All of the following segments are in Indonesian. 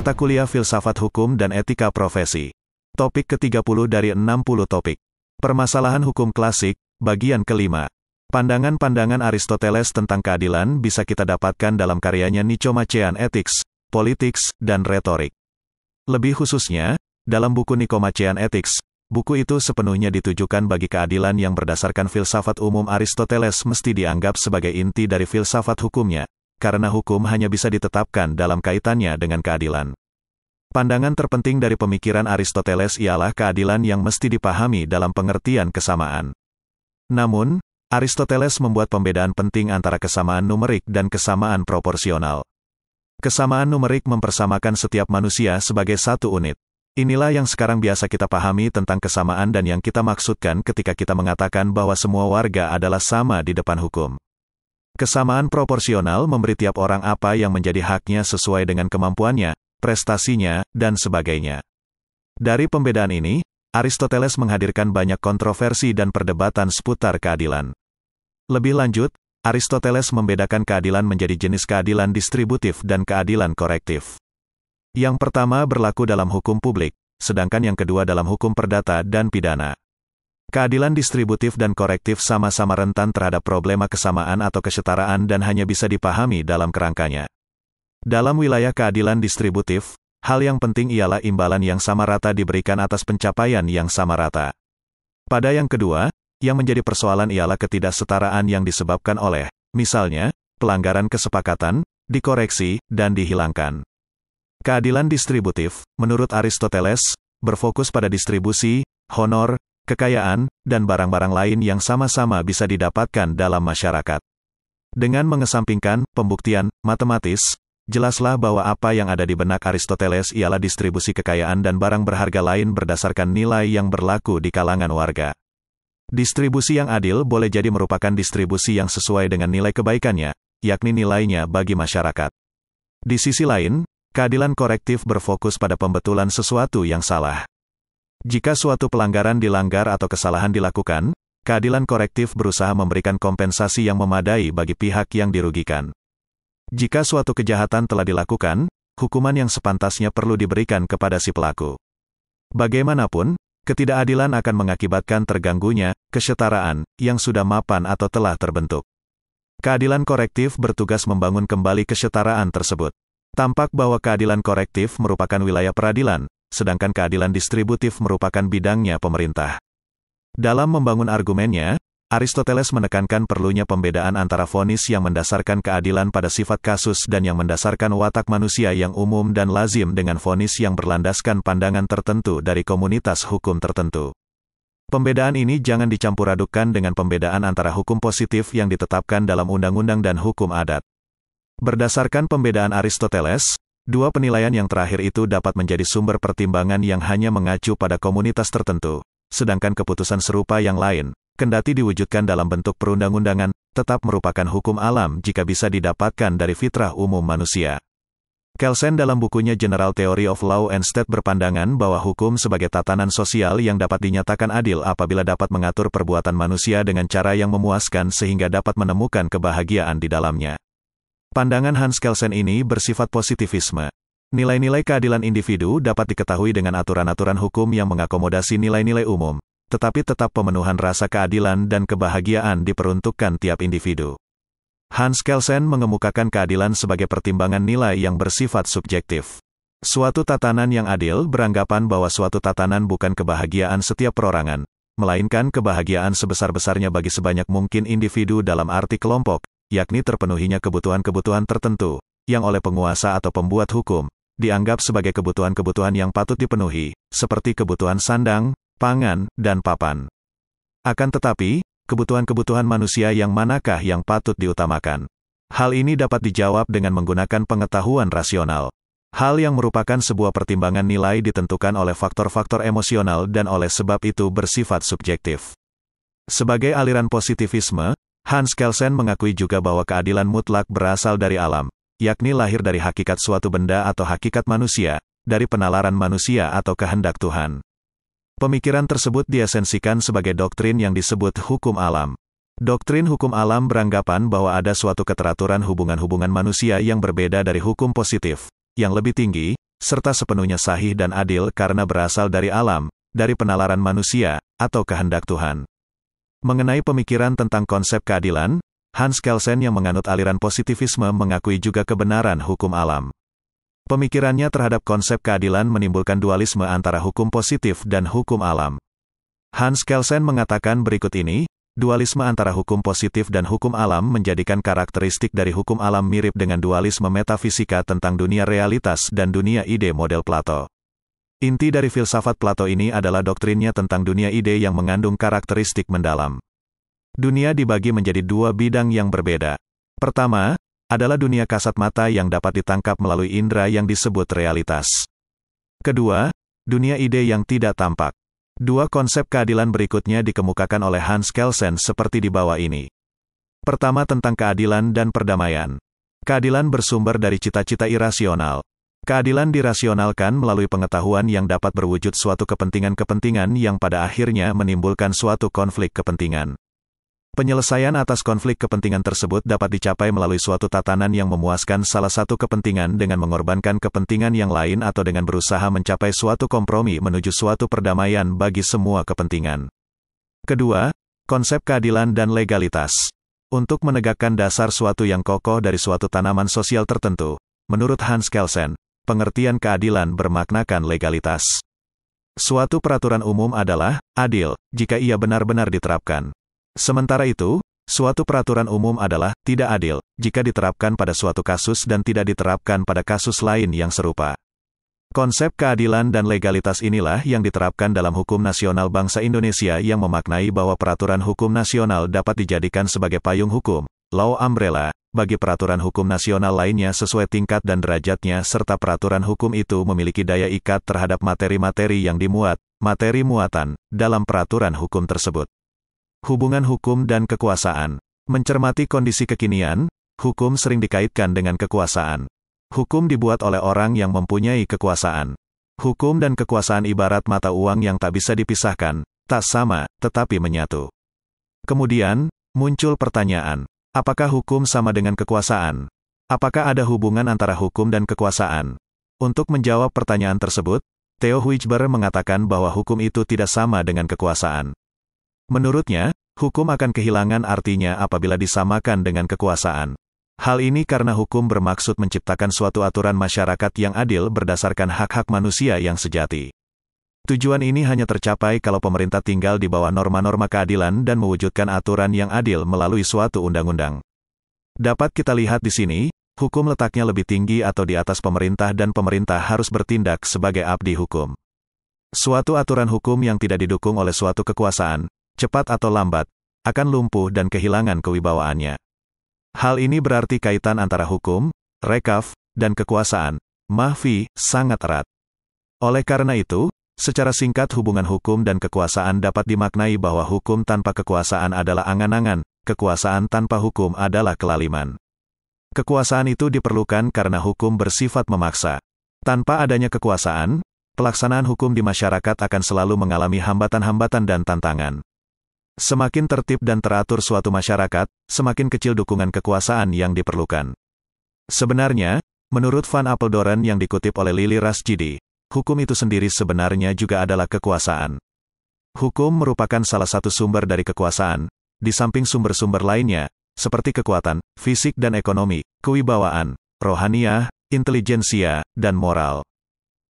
Mata kuliah Filsafat Hukum dan Etika Profesi. Topik ke-30 dari 60 topik. Permasalahan hukum klasik, bagian kelima. Pandangan-pandangan Aristoteles tentang keadilan bisa kita dapatkan dalam karyanya Nicomachean Ethics, Politics, dan Retorik. Lebih khususnya, dalam buku Nicomachean Ethics, buku itu sepenuhnya ditujukan bagi keadilan yang berdasarkan filsafat umum Aristoteles mesti dianggap sebagai inti dari filsafat hukumnya, karena hukum hanya bisa ditetapkan dalam kaitannya dengan keadilan. Pandangan terpenting dari pemikiran Aristoteles ialah keadilan yang mesti dipahami dalam pengertian kesamaan. Namun, Aristoteles membuat pembedaan penting antara kesamaan numerik dan kesamaan proporsional. Kesamaan numerik mempersamakan setiap manusia sebagai satu unit. Inilah yang sekarang biasa kita pahami tentang kesamaan dan yang kita maksudkan ketika kita mengatakan bahwa semua warga adalah sama di depan hukum. Kesamaan proporsional memberi tiap orang apa yang menjadi haknya sesuai dengan kemampuannya, prestasinya, dan sebagainya. Dari pembedaan ini, Aristoteles menghadirkan banyak kontroversi dan perdebatan seputar keadilan. Lebih lanjut, Aristoteles membedakan keadilan menjadi jenis keadilan distributif dan keadilan korektif. Yang pertama berlaku dalam hukum publik, sedangkan yang kedua dalam hukum perdata dan pidana. Keadilan distributif dan korektif sama-sama rentan terhadap problema kesamaan atau kesetaraan dan hanya bisa dipahami dalam kerangkanya. Dalam wilayah keadilan distributif, hal yang penting ialah imbalan yang sama rata diberikan atas pencapaian yang sama rata. Pada yang kedua, yang menjadi persoalan ialah ketidaksetaraan yang disebabkan oleh, misalnya, pelanggaran kesepakatan, dikoreksi, dan dihilangkan. Keadilan distributif, menurut Aristoteles, berfokus pada distribusi, honor, kekayaan, dan barang-barang lain yang sama-sama bisa didapatkan dalam masyarakat. Dengan mengesampingkan pembuktian matematis, jelaslah bahwa apa yang ada di benak Aristoteles ialah distribusi kekayaan dan barang berharga lain berdasarkan nilai yang berlaku di kalangan warga. Distribusi yang adil boleh jadi merupakan distribusi yang sesuai dengan nilai kebaikannya, yakni nilainya bagi masyarakat. Di sisi lain, keadilan korektif berfokus pada pembetulan sesuatu yang salah. Jika suatu pelanggaran dilanggar atau kesalahan dilakukan, keadilan korektif berusaha memberikan kompensasi yang memadai bagi pihak yang dirugikan. Jika suatu kejahatan telah dilakukan, hukuman yang sepantasnya perlu diberikan kepada si pelaku. Bagaimanapun, ketidakadilan akan mengakibatkan terganggunya kesetaraan yang sudah mapan atau telah terbentuk. Keadilan korektif bertugas membangun kembali kesetaraan tersebut. Tampak bahwa keadilan korektif merupakan wilayah peradilan, sedangkan keadilan distributif merupakan bidangnya pemerintah. Dalam membangun argumennya, Aristoteles menekankan perlunya pembedaan antara vonis yang mendasarkan keadilan pada sifat kasus dan yang mendasarkan watak manusia yang umum dan lazim dengan vonis yang berlandaskan pandangan tertentu dari komunitas hukum tertentu. Pembedaan ini jangan dicampur adukkan dengan pembedaan antara hukum positif yang ditetapkan dalam undang-undang dan hukum adat. Berdasarkan pembedaan Aristoteles, dua penilaian yang terakhir itu dapat menjadi sumber pertimbangan yang hanya mengacu pada komunitas tertentu, sedangkan keputusan serupa yang lain, kendati diwujudkan dalam bentuk perundang-undangan, tetap merupakan hukum alam jika bisa didapatkan dari fitrah umum manusia. Kelsen dalam bukunya General Theory of Law and State berpandangan bahwa hukum sebagai tatanan sosial yang dapat dinyatakan adil apabila dapat mengatur perbuatan manusia dengan cara yang memuaskan sehingga dapat menemukan kebahagiaan di dalamnya. Pandangan Hans Kelsen ini bersifat positivisme. Nilai-nilai keadilan individu dapat diketahui dengan aturan-aturan hukum yang mengakomodasi nilai-nilai umum, tetapi tetap pemenuhan rasa keadilan dan kebahagiaan diperuntukkan tiap individu. Hans Kelsen mengemukakan keadilan sebagai pertimbangan nilai yang bersifat subjektif. Suatu tatanan yang adil beranggapan bahwa suatu tatanan bukan kebahagiaan setiap perorangan, melainkan kebahagiaan sebesar-besarnya bagi sebanyak mungkin individu dalam arti kelompok, yakni terpenuhinya kebutuhan-kebutuhan tertentu, yang oleh penguasa atau pembuat hukum, dianggap sebagai kebutuhan-kebutuhan yang patut dipenuhi, seperti kebutuhan sandang, pangan, dan papan. Akan tetapi, kebutuhan-kebutuhan manusia yang manakah yang patut diutamakan? Hal ini dapat dijawab dengan menggunakan pengetahuan rasional. Hal yang merupakan sebuah pertimbangan nilai ditentukan oleh faktor-faktor emosional dan oleh sebab itu bersifat subjektif. Sebagai aliran positivisme, Hans Kelsen mengakui juga bahwa keadilan mutlak berasal dari alam, yakni lahir dari hakikat suatu benda atau hakikat manusia, dari penalaran manusia atau kehendak Tuhan. Pemikiran tersebut diesensikan sebagai doktrin yang disebut hukum alam. Doktrin hukum alam beranggapan bahwa ada suatu keteraturan hubungan-hubungan manusia yang berbeda dari hukum positif, yang lebih tinggi, serta sepenuhnya sahih dan adil karena berasal dari alam, dari penalaran manusia, atau kehendak Tuhan. Mengenai pemikiran tentang konsep keadilan, Hans Kelsen yang menganut aliran positivisme mengakui juga kebenaran hukum alam. Pemikirannya terhadap konsep keadilan menimbulkan dualisme antara hukum positif dan hukum alam. Hans Kelsen mengatakan berikut ini, dualisme antara hukum positif dan hukum alam menjadikan karakteristik dari hukum alam mirip dengan dualisme metafisika tentang dunia realitas dan dunia ide model Plato. Inti dari filsafat Plato ini adalah doktrinnya tentang dunia ide yang mengandung karakteristik mendalam. Dunia dibagi menjadi dua bidang yang berbeda. Pertama, adalah dunia kasat mata yang dapat ditangkap melalui indera yang disebut realitas. Kedua, dunia ide yang tidak tampak. Dua konsep keadilan berikutnya dikemukakan oleh Hans Kelsen seperti di bawah ini. Pertama tentang keadilan dan perdamaian. Keadilan bersumber dari cita-cita irasional. Keadilan dirasionalkan melalui pengetahuan yang dapat berwujud suatu kepentingan-kepentingan yang pada akhirnya menimbulkan suatu konflik kepentingan. Penyelesaian atas konflik kepentingan tersebut dapat dicapai melalui suatu tatanan yang memuaskan salah satu kepentingan dengan mengorbankan kepentingan yang lain atau dengan berusaha mencapai suatu kompromi menuju suatu perdamaian bagi semua kepentingan. Kedua, konsep keadilan dan legalitas. Untuk menegakkan dasar suatu yang kokoh dari suatu tanaman sosial tertentu, menurut Hans Kelsen, pengertian keadilan bermaknakan legalitas. Suatu peraturan umum adalah adil jika ia benar-benar diterapkan. Sementara itu, suatu peraturan umum adalah tidak adil jika diterapkan pada suatu kasus dan tidak diterapkan pada kasus lain yang serupa. Konsep keadilan dan legalitas inilah yang diterapkan dalam hukum nasional bangsa Indonesia yang memaknai bahwa peraturan hukum nasional dapat dijadikan sebagai payung hukum, law umbrella, bagi peraturan hukum nasional lainnya sesuai tingkat dan derajatnya serta peraturan hukum itu memiliki daya ikat terhadap materi-materi yang dimuat, materi muatan, dalam peraturan hukum tersebut. Hubungan hukum dan kekuasaan. Mencermati kondisi kekinian, hukum sering dikaitkan dengan kekuasaan. Hukum dibuat oleh orang yang mempunyai kekuasaan. Hukum dan kekuasaan ibarat mata uang yang tak bisa dipisahkan, tak sama, tetapi menyatu. Kemudian, muncul pertanyaan. Apakah hukum sama dengan kekuasaan? Apakah ada hubungan antara hukum dan kekuasaan? Untuk menjawab pertanyaan tersebut, Theo Huijber mengatakan bahwa hukum itu tidak sama dengan kekuasaan. Menurutnya, hukum akan kehilangan artinya apabila disamakan dengan kekuasaan. Hal ini karena hukum bermaksud menciptakan suatu aturan masyarakat yang adil berdasarkan hak-hak manusia yang sejati. Tujuan ini hanya tercapai kalau pemerintah tinggal di bawah norma-norma keadilan dan mewujudkan aturan yang adil melalui suatu undang-undang. Dapat kita lihat di sini, hukum letaknya lebih tinggi atau di atas pemerintah dan pemerintah harus bertindak sebagai abdi hukum. Suatu aturan hukum yang tidak didukung oleh suatu kekuasaan, cepat atau lambat, akan lumpuh dan kehilangan kewibawaannya. Hal ini berarti kaitan antara hukum, rekaf, dan kekuasaan, mahfi, sangat erat. Oleh karena itu, secara singkat hubungan hukum dan kekuasaan dapat dimaknai bahwa hukum tanpa kekuasaan adalah angan-angan, kekuasaan tanpa hukum adalah kelaliman. Kekuasaan itu diperlukan karena hukum bersifat memaksa. Tanpa adanya kekuasaan, pelaksanaan hukum di masyarakat akan selalu mengalami hambatan-hambatan dan tantangan. Semakin tertib dan teratur suatu masyarakat, semakin kecil dukungan kekuasaan yang diperlukan. Sebenarnya, menurut Van Apeldoorn yang dikutip oleh Lili Rasjidi, hukum itu sendiri sebenarnya juga adalah kekuasaan. Hukum merupakan salah satu sumber dari kekuasaan, di samping sumber-sumber lainnya, seperti kekuatan, fisik dan ekonomi, kewibawaan, rohaniah, intelijensia, dan moral.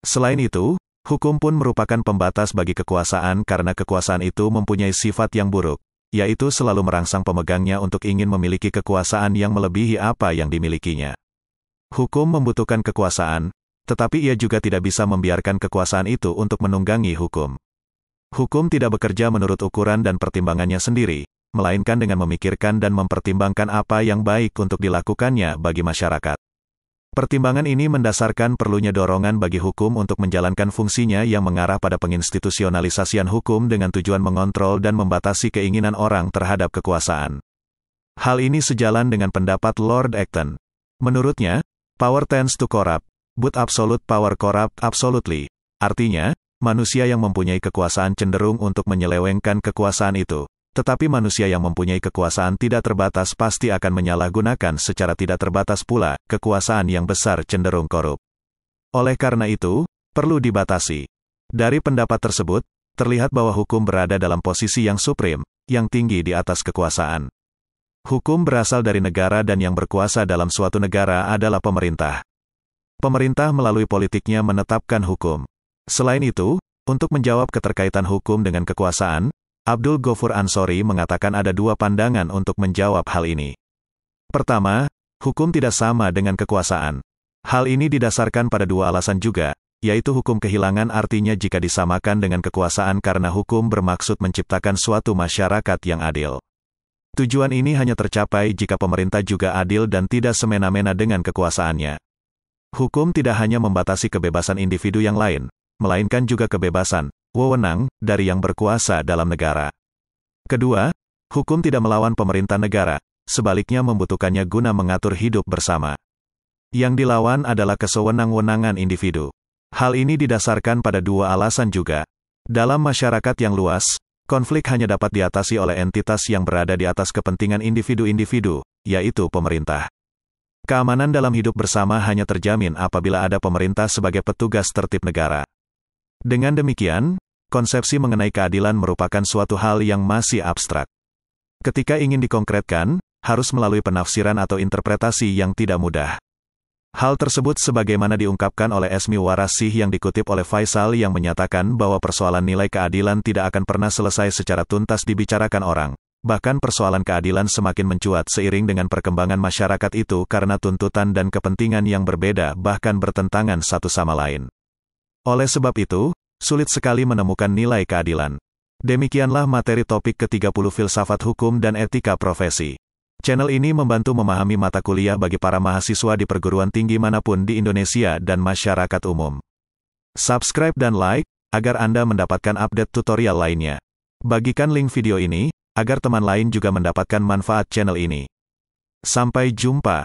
Selain itu, hukum pun merupakan pembatas bagi kekuasaan karena kekuasaan itu mempunyai sifat yang buruk, yaitu selalu merangsang pemegangnya untuk ingin memiliki kekuasaan yang melebihi apa yang dimilikinya. Hukum membutuhkan kekuasaan, tetapi ia juga tidak bisa membiarkan kekuasaan itu untuk menunggangi hukum. Hukum tidak bekerja menurut ukuran dan pertimbangannya sendiri, melainkan dengan memikirkan dan mempertimbangkan apa yang baik untuk dilakukannya bagi masyarakat. Pertimbangan ini mendasarkan perlunya dorongan bagi hukum untuk menjalankan fungsinya yang mengarah pada penginstitusionalisasian hukum dengan tujuan mengontrol dan membatasi keinginan orang terhadap kekuasaan. Hal ini sejalan dengan pendapat Lord Acton. Menurutnya, power tends to corrupt, but absolute power corrupt absolutely. Artinya, manusia yang mempunyai kekuasaan cenderung untuk menyelewengkan kekuasaan itu. Tetapi manusia yang mempunyai kekuasaan tidak terbatas pasti akan menyalahgunakan secara tidak terbatas pula, kekuasaan yang besar cenderung korup. Oleh karena itu, perlu dibatasi. Dari pendapat tersebut, terlihat bahwa hukum berada dalam posisi yang supreme, yang tinggi di atas kekuasaan. Hukum berasal dari negara dan yang berkuasa dalam suatu negara adalah pemerintah. Pemerintah melalui politiknya menetapkan hukum. Selain itu, untuk menjawab keterkaitan hukum dengan kekuasaan, Abdul Ghafur Ansori mengatakan ada dua pandangan untuk menjawab hal ini. Pertama, hukum tidak sama dengan kekuasaan. Hal ini didasarkan pada dua alasan juga, yaitu hukum kehilangan artinya jika disamakan dengan kekuasaan karena hukum bermaksud menciptakan suatu masyarakat yang adil. Tujuan ini hanya tercapai jika pemerintah juga adil dan tidak semena-mena dengan kekuasaannya. Hukum tidak hanya membatasi kebebasan individu yang lain, melainkan juga kebebasan, wewenang, dari yang berkuasa dalam negara. Kedua, hukum tidak melawan pemerintah negara, sebaliknya membutuhkannya guna mengatur hidup bersama. Yang dilawan adalah kesewenang-wenangan individu. Hal ini didasarkan pada dua alasan juga. Dalam masyarakat yang luas, konflik hanya dapat diatasi oleh entitas yang berada di atas kepentingan individu-individu, yaitu pemerintah. Keamanan dalam hidup bersama hanya terjamin apabila ada pemerintah sebagai petugas tertib negara. Dengan demikian, konsepsi mengenai keadilan merupakan suatu hal yang masih abstrak. Ketika ingin dikonkretkan, harus melalui penafsiran atau interpretasi yang tidak mudah. Hal tersebut sebagaimana diungkapkan oleh Esmi Warasih yang dikutip oleh Faisal yang menyatakan bahwa persoalan nilai keadilan tidak akan pernah selesai secara tuntas dibicarakan orang. Bahkan persoalan keadilan semakin mencuat seiring dengan perkembangan masyarakat itu karena tuntutan dan kepentingan yang berbeda bahkan bertentangan satu sama lain. Oleh sebab itu, sulit sekali menemukan nilai keadilan. Demikianlah materi topik ke-30 Filsafat Hukum dan Etika Profesi. Channel ini membantu memahami mata kuliah bagi para mahasiswa di perguruan tinggi manapun di Indonesia dan masyarakat umum. Subscribe dan like, agar Anda mendapatkan update tutorial lainnya. Bagikan link video ini, agar teman lain juga mendapatkan manfaat channel ini. Sampai jumpa.